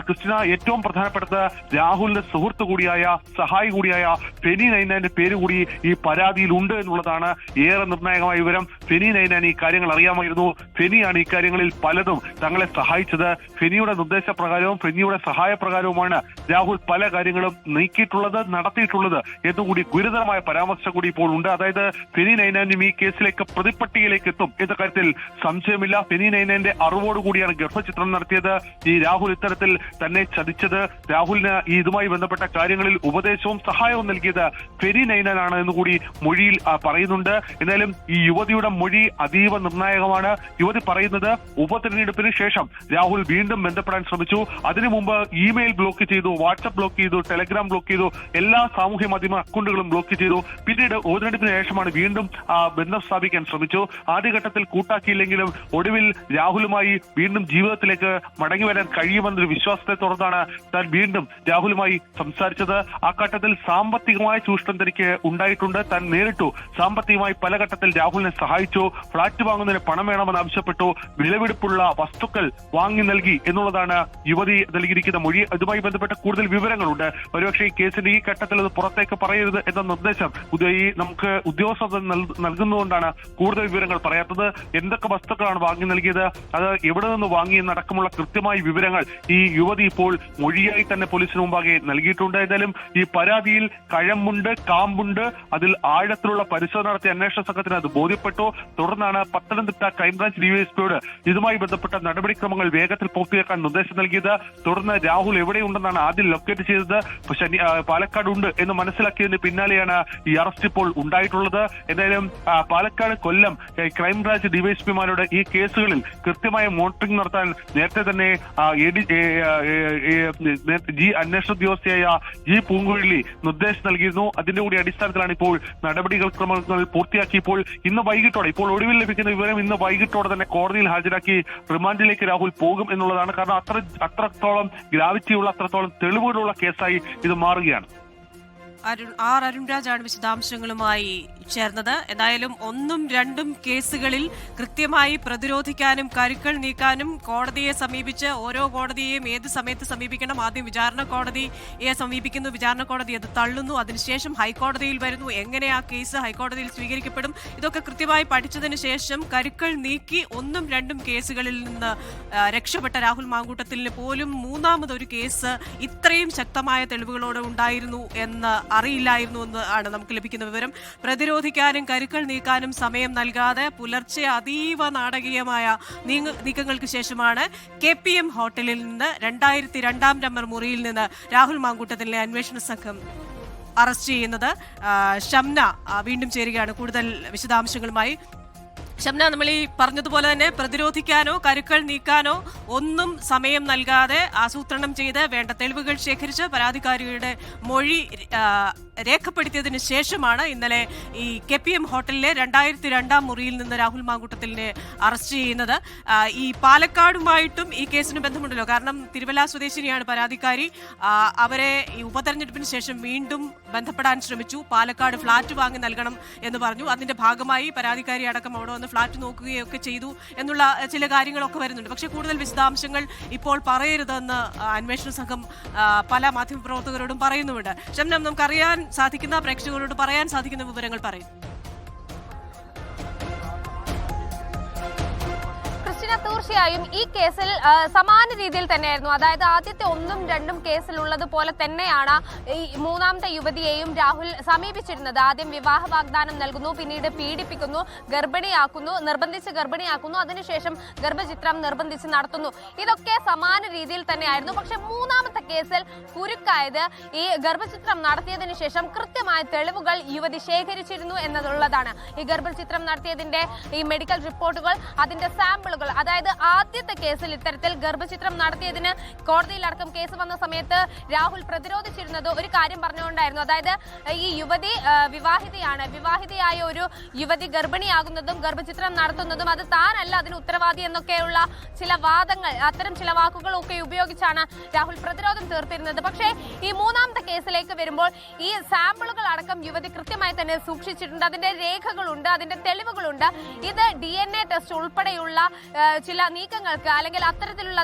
ക്രിസ്റ്റിന, ഏറ്റവും പ്രധാനപ്പെട്ടത് രാഹുലിന്റെ സുഹൃത്ത് കൂടിയായ സഹായി കൂടിയായ ഫെനി നൈനാന്റെ പേര് കൂടി ഈ പരാതിയിൽ ഉണ്ട് എന്നുള്ളതാണ് ഏറെ നിർണായകമായ വിവരം. ഫെനി നൈനാൻ ഈ കാര്യങ്ങൾ അറിയാമായിരുന്നു. ഫെനിയാണ് ഈ കാര്യങ്ങളിൽ പലതും തങ്ങളെ സഹായിച്ചത്. ഫെനിയുടെ നിർദ്ദേശപ്രകാരവും ഫെനിയുടെ സഹായപ്രകാരവുമാണ് രാഹുൽ പല കാര്യങ്ങളും നീക്കിയിട്ടുള്ളത്, നടത്തിയിട്ടുള്ളത് എന്നുകൂടി ഗുരുതരമായ പരാമർശം കൂടി ഇപ്പോൾ ഉണ്ട്. അതായത് ഫെനി നൈനാനും ഈ കേസിലേക്ക് പ്രതിപ്പട്ടികയിലേക്ക് എത്തും എന്ന കാര്യത്തിൽ സംശയമില്ല. ഫെനി നൈനാന്റെ അറിവോടുകൂടിയാണ് ഗർഭചിത്രം നടത്തിയത്. ഈ രാഹുൽ ഇത്തരത്തിൽ തന്നെ ചതിച്ചത്, രാഹുലിന് ഈ ഇതുമായി ബന്ധപ്പെട്ട കാര്യങ്ങളിൽ ഉപദേശവും സഹായവും നൽകിയത് ഫെനി നൈനാനാണ് എന്നുകൂടി മൊഴിയിൽ പറയുന്നുണ്ട്. എന്നാലും ഈ യുവതിയുടെ മൊഴി അതീവ നിർണായകമാണ്. യുവതി പറയുന്നത് ഉപതെരഞ്ഞെടുപ്പിന് ശേഷം രാഹുൽ വീണ്ടും ബന്ധപ്പെടാൻ ശ്രമിച്ചു. അതിനു മുമ്പ് ഇമെയിൽ ബ്ലോക്ക് ചെയ്തു, വാട്സ്ആപ്പ് ബ്ലോക്ക് ചെയ്തു, ടെലഗ്രാം ബ്ലോക്ക് ചെയ്തു, എല്ലാ സാമൂഹ്യ മാധ്യമ അക്കൗണ്ടുകളും ബ്ലോക്ക് ചെയ്തു. പിന്നീട് ഉപതെരഞ്ഞെടുപ്പിന് ശേഷമാണ് വീണ്ടും ബന്ധം സ്ഥാപിക്കാൻ ശ്രമിച്ചു. ആദ്യഘട്ടത്തിൽ കൂട്ടാക്കിയില്ലെങ്കിലും ഒടുവിൽ രാഹുലുമായി വീണ്ടും ജീവിതത്തിലേക്ക് മടങ്ങി വരാൻ കഴിയുമെന്നൊരു വിശ്വാസത്തെ തുടർന്നാണ് താൻ വീണ്ടും രാഹുലുമായി സംസാരിച്ചത്. ആ ഘട്ടത്തിൽ സാമ്പത്തികമായ ചൂഷണം തനിക്ക് ഉണ്ടായിട്ടുണ്ട്. താൻ നേരിട്ടു സാമ്പത്തികമായി പല ഘട്ടത്തിൽ രാഹുലിനെ സഹായിച്ചു. ഫ്ളാറ്റ് വാങ്ങുന്നതിന് പണം വേണമെന്ന് ആവശ്യപ്പെട്ടു. വിലപിടിപ്പുള്ള വസ്തുക്കൾ വാങ്ങി നൽകി എന്നുള്ളതാണ് യുവതി നൽകിയിരിക്കുന്ന മൊഴി. ഇതുമായി ബന്ധപ്പെട്ട കൂടുതൽ വിവരങ്ങളുണ്ട്. ഒരുപക്ഷെ ഈ കേസിന്റെ ഈ ഘട്ടത്തിൽ അത് പുറത്തേക്ക് പറയരുത് എന്ന നിർദ്ദേശം നമുക്ക് ഉദ്യോഗസ്ഥർ നൽകുന്നതുകൊണ്ടാണ് കൂടുതൽ വിവരങ്ങൾ പറയാത്തത്. എന്തൊക്കെ വസ്തുക്കളാണ് വാങ്ങി നൽകിയത്, അത് എവിടെ നിന്ന് വാങ്ങിയെന്നടക്കമുള്ള കൃത്യമായ വിവരങ്ങൾ ഈ യുവതി ഇപ്പോൾ മൊഴിയായി തന്നെ പോലീസിന് മുമ്പാകെ നൽകിയിട്ടുണ്ട്. ഏതായാലും ഈ പരാതിയിൽ കഴമ്പുണ്ട്, കാമ്പുണ്ട്. അതിൽ ആഴത്തിലുള്ള പരിശോധന നടത്തിയ അന്വേഷണ സംഘത്തിന് അത് ബോധ്യപ്പെട്ടു. തുടർന്നാണ് പത്തനംതിട്ട ക്രൈംബ്രാഞ്ച് ഡിവൈഎസ്പിയോട് ഇതുമായി ബന്ധപ്പെട്ട നടപടിക്രമങ്ങൾ വേഗത്തിൽ പൂർത്തിയാക്കാൻ നിർദ്ദേശം നൽകിയത്. തുടർന്ന് രാഹുൽ എവിടെയുണ്ടെന്നാണ് ആദ്യം ലൊക്കേറ്റ് ചെയ്തത്. പാലക്കാട് ഉണ്ട് എന്ന് മനസ്സിലാക്കിയതിന് പിന്നാലെയാണ് ഈ അറസ്റ്റ് ഇപ്പോൾ ഉണ്ടായിട്ടുള്ളത്. എന്തായാലും പാലക്കാട്, കൊല്ലം ക്രൈംബ്രാഞ്ച് ഡിവൈഎസ്പിമാരോട് ഈ കേസുകളിൽ കൃത്യമായ മോണിറ്ററിംഗ് നടത്താൻ നേരത്തെ തന്നെ അന്വേഷണ ഉദ്യോഗസ്ഥയായ ജി പൂങ്കുഴലി നിർദ്ദേശം നൽകിയിരുന്നു. അതിന്റെ കൂടി അടിസ്ഥാനത്തിലാണ് ഇപ്പോൾ നടപടിക്രമങ്ങൾ പൂർത്തിയാക്കിയപ്പോൾ ഇന്ന് വൈകിട്ടോടെ, ഇപ്പോൾ ഒടുവിൽ ലഭിക്കുന്ന വിവരം ഇന്ന് വൈകിട്ടോടെ തന്നെ കോടതിയിൽ ഹാജരാക്കി റിമാൻഡിലേക്ക് രാഹുൽ പോകും എന്നുള്ളതാണ്. കാരണം അത്രത്തോളം ഗ്രാവിറ്റിയുള്ള, അത്രത്തോളം തെളിവുകളുള്ള കേസായി ഇത് മാറുകയാണ്. അരുൺരാജാണ് വിശദാംശങ്ങളുമായി ചേർന്നത്. എന്തായാലും 1ഉം 2ഉം കേസുകളിൽ കൃത്യമായി പ്രതിരോധിക്കാനും കരുക്കൾ നീക്കാനും കോടതിയെ സമീപിച്ച് ഓരോ കോടതിയെയും ഏത് സമയത്ത് സമീപിക്കണം, ആദ്യം വിചാരണ കോടതിയെ സമീപിക്കുന്നു, വിചാരണ കോടതി അത് തള്ളുന്നു, അതിനുശേഷം ഹൈക്കോടതിയിൽ വരുന്നു, എങ്ങനെ ആ കേസ് ഹൈക്കോടതിയിൽ സ്വീകരിക്കപ്പെടും, ഇതൊക്കെ കൃത്യമായി പഠിച്ചതിന് ശേഷം കരുക്കൾ നീക്കി 1ഉം 2ഉം കേസുകളിൽ നിന്ന് രക്ഷപ്പെട്ട രാഹുൽ മാങ്കൂട്ടത്തിന് പോലും മൂന്നാമതൊരു കേസ് ഇത്രയും ശക്തമായ തെളിവുകളോടെ ഉണ്ടായിരുന്നു എന്ന് അറിയില്ലായിരുന്നു എന്നാണ് നമുക്ക് ലഭിക്കുന്ന വിവരം. പ്രതിരോധിക്കാനും കരുക്കൾ നീക്കാനും സമയം നൽകാതെ പുലർച്ചെ അതീവ നാടകീയമായ നീക്കങ്ങൾക്ക് ശേഷമാണ് KPM ഹോട്ടലിൽ നിന്ന് 2002 നമ്പർ മുറിയിൽ നിന്ന് രാഹുൽ മാങ്കൂട്ടത്തിലെ അന്വേഷണ സംഘം അറസ്റ്റ് ചെയ്യുന്നത്. ഷംന വീണ്ടും ചേരുകയാണ് കൂടുതൽ വിശദാംശങ്ങളുമായി. ഷംന, നമ്മൾ ഈ പറഞ്ഞതുപോലെ തന്നെ പ്രതിരോധിക്കാനോ കരുക്കൾ നീക്കാനോ ഒന്നും സമയം നൽകാതെ ആസൂത്രണം ചെയ്ത് വേണ്ട തെളിവുകൾ ശേഖരിച്ച് പരാതിക്കാരിയുടെ മൊഴി രേഖപ്പെടുത്തിയതിനു ശേഷമാണ് ഇന്നലെ ഈ KPM ഹോട്ടലിലെ 2002 മുറിയിൽ നിന്ന് രാഹുൽ മാങ്കൂട്ടത്തിലിനെ അറസ്റ്റ് ചെയ്യുന്നത്. ഈ പാലക്കാടുമായിട്ടും ഈ കേസിന് ബന്ധമുണ്ടല്ലോ, കാരണം തിരുവല്ല സ്വദേശിനിയാണ് പരാതിക്കാരി. അവരെ ഈ ഉപതെരഞ്ഞെടുപ്പിന് ശേഷം വീണ്ടും ബന്ധപ്പെടാൻ ശ്രമിച്ചു. പാലക്കാട് ഫ്ളാറ്റ് വാങ്ങി നൽകണം എന്ന് പറഞ്ഞു. അതിന്റെ ഭാഗമായി പരാതിക്കാരി അടക്കം അവിടെ വന്ന് ഫ്ളാറ്റ് നോക്കുകയൊക്കെ ചെയ്തു എന്നുള്ള ചില കാര്യങ്ങളൊക്കെ വരുന്നുണ്ട്. പക്ഷേ കൂടുതൽ വിശദാംശങ്ങൾ ഇപ്പോൾ പറയരുതെന്ന് അന്വേഷണ സംഘം പല മാധ്യമപ്രവർത്തകരോടും പറയുന്നുമുണ്ട്. ഷംനം, നമുക്കറിയാൻ സാധിക്കുന്ന, പ്രേക്ഷകരോട് പറയാൻ സാധിക്കുന്ന വിവരങ്ങൾ പറയും. തീർച്ചയായും ഈ കേസിൽ സമാന രീതിയിൽ തന്നെയായിരുന്നു. അതായത് ആദ്യത്തെ 1ഉം 2ഉം കേസിലുള്ളത് പോലെ തന്നെയാണ് ഈ മൂന്നാമത്തെ യുവതിയെയും രാഹുൽ സമീപിച്ചിരുന്നത്. ആദ്യം വിവാഹ വാഗ്ദാനം നൽകുന്നു, പിന്നീട് പീഡിപ്പിക്കുന്നു, നിർബന്ധിച്ച് ഗർഭിണിയാക്കുന്നു, അതിനുശേഷം ഗർഭചിത്രം നിർബന്ധിച്ച് നടത്തുന്നു. ഇതൊക്കെ സമാന രീതിയിൽ തന്നെയായിരുന്നു. പക്ഷെ മൂന്നാമത്തെ കേസിൽ കുരുക്കായത് ഈ ഗർഭചിത്രം നടത്തിയതിനു ശേഷം കൃത്യമായ തെളിവുകൾ യുവതി ശേഖരിച്ചിരുന്നു എന്നുള്ളതാണ്. ഈ ഗർഭചിത്രം നടത്തിയതിന്റെ ഈ മെഡിക്കൽ റിപ്പോർട്ടുകൾ, അതിന്റെ സാമ്പിളുകൾ, അതായത് ആദ്യത്തെ കേസിൽ ഇത്തരത്തിൽ ഗർഭചിത്രം നടത്തിയതിന് കോടതിയിലടക്കം കേസ് വന്ന സമയത്ത് രാഹുൽ പ്രതിരോധിച്ചിരുന്നത് ഒരു കാര്യം പറഞ്ഞുകൊണ്ടായിരുന്നു. അതായത് ഈ യുവതി വിവാഹിതയായ ഒരു യുവതി ഗർഭിണിയാകുന്നതും ഗർഭചിത്രം നടത്തുന്നതും അത് താനല്ല അതിന് ഉത്തരവാദി എന്നൊക്കെയുള്ള ചില വാദങ്ങൾ, അത്തരം ചില വാക്കുകളൊക്കെ ഉപയോഗിച്ചാണ് രാഹുൽ പ്രതിരോധം തീർത്തിരുന്നത്. പക്ഷേ ഈ മൂന്നാമത്തെ കേസിലേക്ക് വരുമ്പോൾ ഈ സാമ്പിളുകൾ അടക്കം യുവതി കൃത്യമായി തന്നെ സൂക്ഷിച്ചിട്ടുണ്ട്. അതിന്റെ രേഖകളുണ്ട്, അതിന്റെ തെളിവുകളുണ്ട്. ഇത് DNA ടെസ്റ്റ് ഉൾപ്പെടെയുള്ള ചില നീക്കങ്ങൾക്ക് അല്ലെങ്കിൽ അത്തരത്തിലുള്ള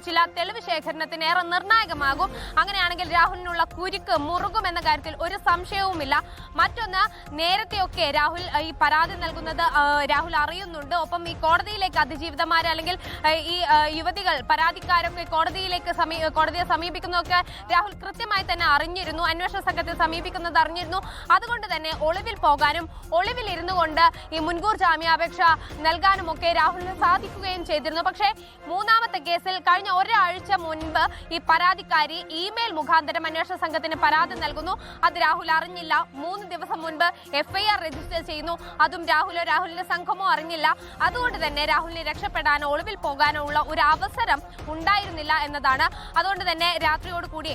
ചില തെളിവ് ശേഖരണത്തിന് ഏറെ നിർണായകമാകും. അങ്ങനെയാണെങ്കിൽ രാഹുലിനുള്ള കുരുക്ക് മുറുകും എന്ന കാര്യത്തിൽ ഒരു സംശയവുമില്ല. മറ്റൊന്ന്, നേരത്തെയൊക്കെ രാഹുൽ ഈ പരാതി നൽകുന്നത് രാഹുൽ അറിയുന്നുണ്ട്. ഒപ്പം ഈ കോടതിയിലേക്ക് അതിജീവിതമാരെ അല്ലെങ്കിൽ ഈ യുവതികൾ പരാതിക്കാരൊക്കെ കോടതിയെ സമീപിക്കുന്നതൊക്കെ രാഹുൽ കൃത്യമായി തന്നെ അറിഞ്ഞിരുന്നു. അന്വേഷണ സംഘത്തെ സമീപിക്കുന്നത് അറിഞ്ഞിരുന്നു. അതുകൊണ്ട് തന്നെ ഒളിവിൽ പോകാനും ഒളിവിൽ ഇരുന്നു കൊണ്ട് ഈ മുൻകൂർ ജാമ്യാപേക്ഷ നൽകാനും ഒക്കെ രാഹുലിന് സാധിക്കുകയും ചെയ്തിരുന്നു. പക്ഷേ മൂന്നാമത്തെ കേസിൽ കഴിഞ്ഞ ഒരാഴ്ച മുൻപ് ഈ പരാതിക്കാരി ഇമെയിൽ മുഖാന്തരം അന്വേഷണ സംഘത്തിന് പരാതി നൽകുന്നു. അത് രാഹുൽ അറിഞ്ഞില്ല. 3 ദിവസം മുൻപ് FIR രജിസ്റ്റർ ചെയ്യുന്നു. അതും രാഹുലിന്റെ സംഘമോ അറിഞ്ഞില്ല. അതുകൊണ്ട് തന്നെ രാഹുലിനെ രക്ഷപ്പെടാനോ ഒളിവിൽ പോകാനോ ഉള്ള ഒരു അവസരം ഉണ്ടായിരുന്നില്ല എന്നതാണ്. അതുകൊണ്ട് തന്നെ രാത്രിയോടുകൂടി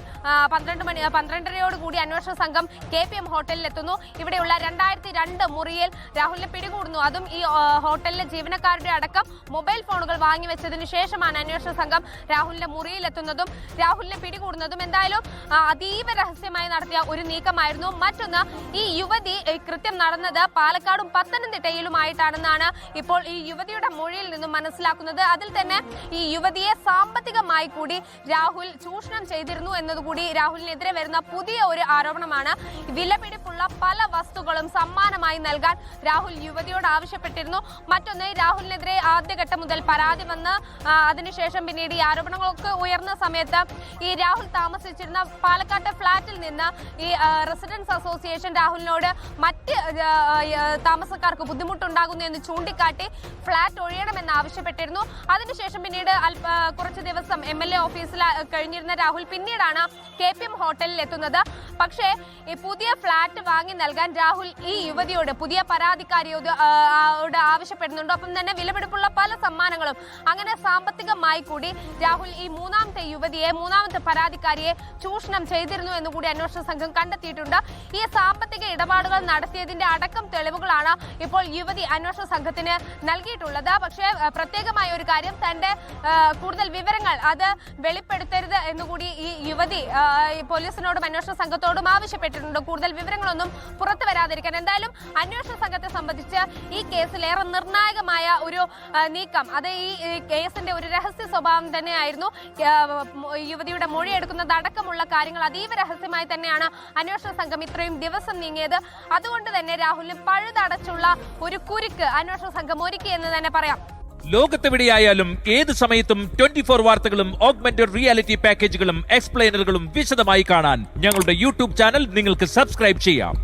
12:30 അന്വേഷണ സംഘം KPM ഹോട്ടലിൽ എത്തുന്നു. ഇവിടെയുള്ള 2002 മുറിയിൽ രാഹുലിനെ പിടികൂടുന്നു. അതും ഈ ഹോട്ടലിലെ ജീവനക്കാരുടെ അടക്കം മൊബൈൽ ഫോണുകൾ വാങ്ങിവെച്ചതിന് ശേഷമാണ് അന്വേഷണ സംഘം രാഹുലിന്റെ മുറിയിൽ എത്തുന്നതും രാഹുലിനെ പിടികൂടുന്നതും. എന്തായാലും അതീവ രഹസ്യമായി നടത്തിയ ഒരു നീക്കമായിരുന്നു. മറ്റൊന്ന്, ഈ യുവതി കൃത്യം നടന്നത് പാലക്കാടും പത്തനംതിട്ടയിലുമായിട്ടാണെന്നാണ് ഇപ്പോൾ ഈ യുവതിയുടെ മൊഴിയിൽ നിന്നും മനസ്സിലാക്കുന്നത്. അതിൽ തന്നെ ഈ യുവതിയെ സാമ്പത്തികമായി കൂടി രാഹുൽ ചൂഷണം ചെയ്തിരുന്നു എന്നതുകൂടി രാഹുലിനെതിരെ വരുന്ന പുതിയ ഒരു ആരോപണമാണ്. വിലപിടിപ്പുള്ള പല വസ്തുക്കളും സമ്മാനമായി നൽകാൻ രാഹുൽ യുവതിയോട് ആവശ്യപ്പെട്ടിരുന്നു. മറ്റൊന്ന്, രാഹുലിനെതിരെ ആദ്യഘട്ടം മുതൽ പരാതി വന്ന് അതിനുശേഷം പിന്നീട് ഈ ആരോപണങ്ങളൊക്കെ ഉയർന്ന സമയത്ത് ഈ രാഹുൽ താമസിച്ചിരുന്ന പാലക്കാട്ടെ ഫ്ളാറ്റിൽ നിന്ന് ഈ റെസിഡൻസ് അസോസിയേഷൻ രാഹുലിനോട് മറ്റ് താമസക്കാർക്ക് ബുദ്ധിമുട്ടുണ്ടാകുന്നു എന്ന് ചൂണ്ടിക്കാട്ടി ഫ്ളാറ്റ് ഒഴിയണമെന്ന് ആവശ്യപ്പെട്ടിരുന്നു. അതിനുശേഷം പിന്നീട് കുറച്ച് ദിവസം MLA ഓഫീസിൽ കഴിഞ്ഞിരുന്ന രാഹുൽ പിന്നീടാണ് KPM ഹോട്ടലിൽ എത്തുന്നത്. പക്ഷേ ഈ പുതിയ ഫ്ളാറ്റ് വാങ്ങി നൽകാൻ രാഹുൽ ഈ യുവതിയോട്, പുതിയ പരാതിക്കാരിയോട് ആവശ്യപ്പെടുന്നുണ്ട്. ഒപ്പം തന്നെ വിലപിടിപ്പുള്ള പല സമ്മാനങ്ങളും. അങ്ങനെ സാമ്പത്തികമായി കൂടി രാഹുൽ ഈ മൂന്നാമത്തെ പരാതിക്കാരിയെ ചൂഷണം ചെയ്തിരുന്നു എന്നുകൂടി അന്വേഷണ സംഘം കണ്ടെത്തിയിട്ടുണ്ട്. ഈ സാമ്പത്തിക ഇടപാടുകൾ നടത്തിയതിന്റെ അടക്കം തെളിവുകളാണ് ഇപ്പോൾ യുവതി അന്വേഷണ സംഘത്തിന് നൽകിയിട്ടുള്ളത്. പക്ഷേ പ്രത്യേകമായ ഒരു കാര്യം, തന്റെ കൂടുതൽ വിവരങ്ങൾ അത് വെളിപ്പെടുത്തരുത് എന്നുകൂടി ഈ യുവതി പോലീസിനോടും അന്വേഷണ സംഘത്തോടും ആവശ്യപ്പെട്ടിട്ടുണ്ട്. കൂടുതൽ വിവരങ്ങളൊന്നും പുറത്തു വരാതിരിക്കാൻ. എന്തായാലും അന്വേഷണ സംഘത്തെ സംബന്ധിച്ച് ഈ കേസിൽ ഏറെ നിർണായകമായ ഒരു നീക്കം, അത് ഈ കേസിന്റെ ഒരു രഹസ്യ സ്വഭാവം തന്നെയായിരുന്നു. യുവതിയുടെ മൊഴിയെടുക്കുന്നത് അടക്കമുള്ള കാര്യങ്ങൾ അതീവ രഹസ്യമായി തന്നെയാണ് അന്വേഷണ സംഘം ഇത്രയും ദിവസം നീങ്ങിയത്. അതുകൊണ്ട് തന്നെ രാഹുലിന് പഴുതടച്ചുള്ള ഒരു കുരുക്ക് അന്വേഷണ സംഘം ഒരുക്കി എന്ന് തന്നെ പറയാം. ലോകത്തെവിടെയായാലും ഏത് സമയത്തും 24 വാർത്തകളും ഓഗ്മെന്റഡ് റിയാലിറ്റി പാക്കേജുകളും എക്സ്പ്ലെയിനറുകളും വിശദമായി കാണാൻ ഞങ്ങളുടെ YouTube ചാനൽ നിങ്ങൾക്ക് സബ്സ്ക്രൈബ് ചെയ്യാം.